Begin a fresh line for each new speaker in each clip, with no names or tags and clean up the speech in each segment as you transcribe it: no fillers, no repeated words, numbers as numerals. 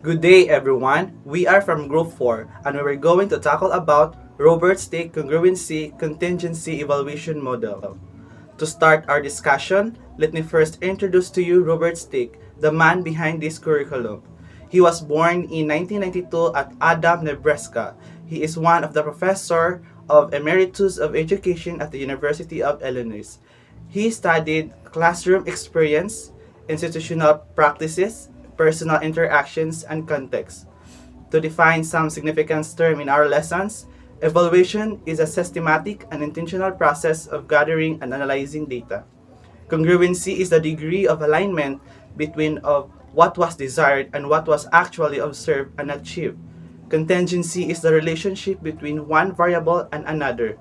Good day everyone. We are from Group 4 and we were going to tackle about Robert's Take Congruency Contingency Evaluation Model. To start our discussion, let me first introduce to you Robert Stick, the man behind this curriculum. He was born in 1992 at Adam, Nebraska. He is one of the professor of Emeritus of Education at the University of Illinois. He studied classroom experience, institutional practices, personal interactions, and context. To define some significance term in our lessons, evaluation is a systematic and intentional process of gathering and analyzing data. Congruency is the degree of alignment between of what was desired and what was actually observed and achieved. Contingency is the relationship between one variable and another.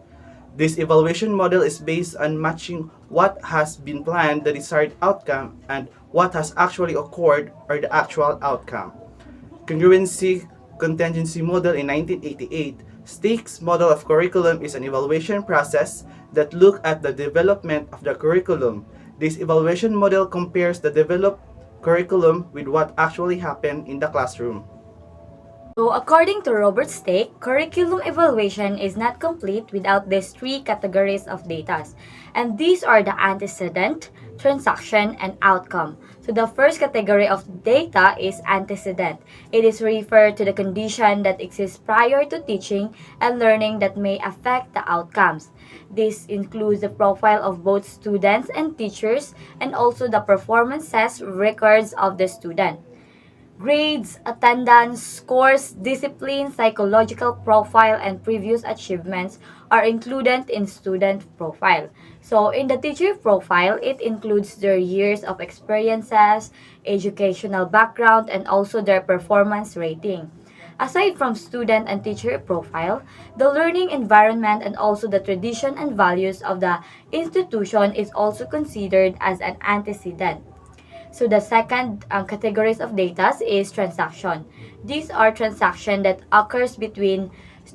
This evaluation model is based on matching what has been planned, the desired outcome, and what has actually occurred or the actual outcome. Congruency Contingency Model in 1988, Stick's model of curriculum is an evaluation process that looks at the development of the curriculum. This evaluation model compares the developed curriculum with what actually happened in the classroom.
So, according to Robert Stake, curriculum evaluation is not complete without these three categories of data. And these are the antecedent, transaction, and outcome. So, the first category of data is antecedent. It is referred to the condition that exists prior to teaching and learning that may affect the outcomes. This includes the profile of both students and teachers and also the performances records of the student. Grades, attendance, scores, discipline, psychological profile, and previous achievements are included in student profile. So in the teacher profile, it includes their years of experiences, educational background, and also their performance rating. Aside from student and teacher profile, the learning environment and also the tradition and values of the institution is also considered as an antecedent. So the second categories of data is transaction. These are transactions that occurs between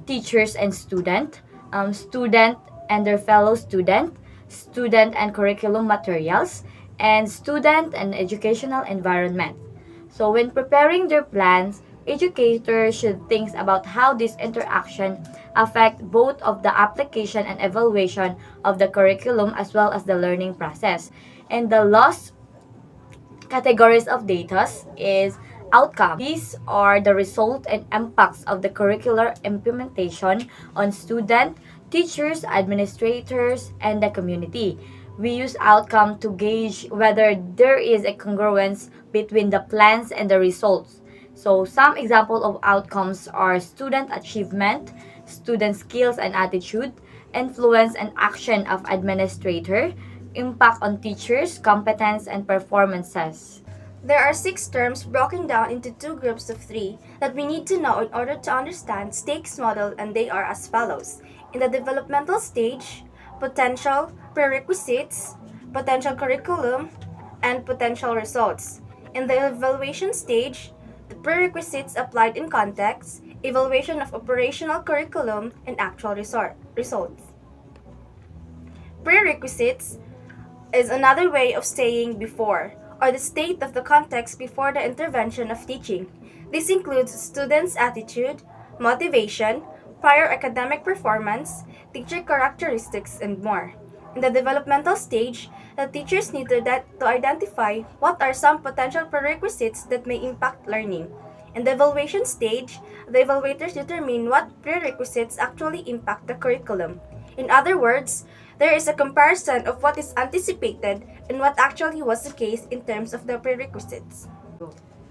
teachers and student and their fellow student and curriculum materials, and student and educational environment. So when preparing their plans, educators should think about how this interaction affect both of the application and evaluation of the curriculum as well as the learning process. And the last categories of data is outcome. These are the result and impacts of the curricular implementation on student, teachers, administrators, and the community. We use outcome to gauge whether there is a congruence between the plans and the results. So some example of outcomes are student achievement, student skills and attitude, influence and action of administrator, impact on teachers, competence, and performances.
There are 6 terms broken down into 2 groups of 3 that we need to know in order to understand Stake's model, and they are as follows. In the developmental stage, potential, prerequisites, potential curriculum, and potential results. In the evaluation stage, the prerequisites applied in context, evaluation of operational curriculum, and actual results. Prerequisites is another way of saying before, or the state of the context before the intervention of teaching. This includes students' attitude, motivation, prior academic performance, teacher characteristics, and more. In the developmental stage, the teachers need to identify what are some potential prerequisites that may impact learning. In the evaluation stage, the evaluators determine what prerequisites actually impact the curriculum. In other words, there is a comparison of what is anticipated and what actually was the case in terms of the prerequisites.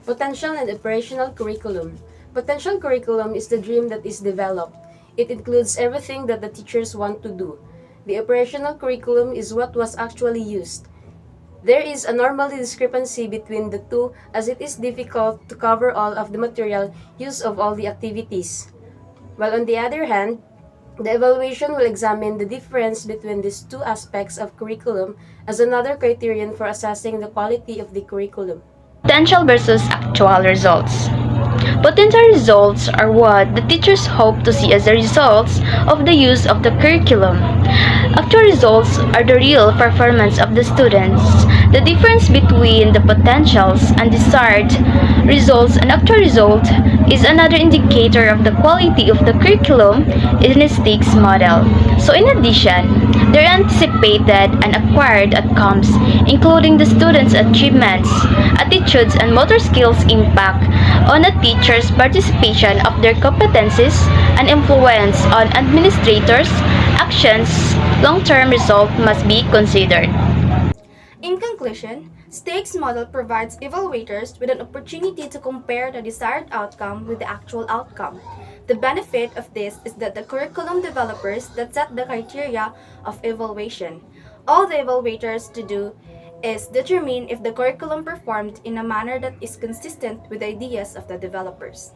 Potential and operational curriculum. Potential curriculum is the dream that is developed. It includes everything that the teachers want to do. The operational curriculum is what was actually used. There is a normally discrepancy between the two, as it is difficult to cover all of the material used of all the activities. While on the other hand, the evaluation will examine the difference between these two aspects of curriculum as another criterion for assessing the quality of the curriculum.
Potential versus actual results. Potential results are what the teachers hope to see as the results of the use of the curriculum. Actual results are the real performance of the students. The difference between the potentials and desired results and actual result is another indicator of the quality of the curriculum in a stakes model. So in addition, there are anticipated and acquired outcomes, including the students' achievements, attitudes, and motor skills impact on a teacher's participation of their competencies and influence on administrators' actions. Long-term result must be considered.
In conclusion, stakes model provides evaluators with an opportunity to compare the desired outcome with the actual outcome. The benefit of this is that the curriculum developers that set the criteria of evaluation. All the evaluators to do is determine if the curriculum performed in a manner that is consistent with the ideas of the developers.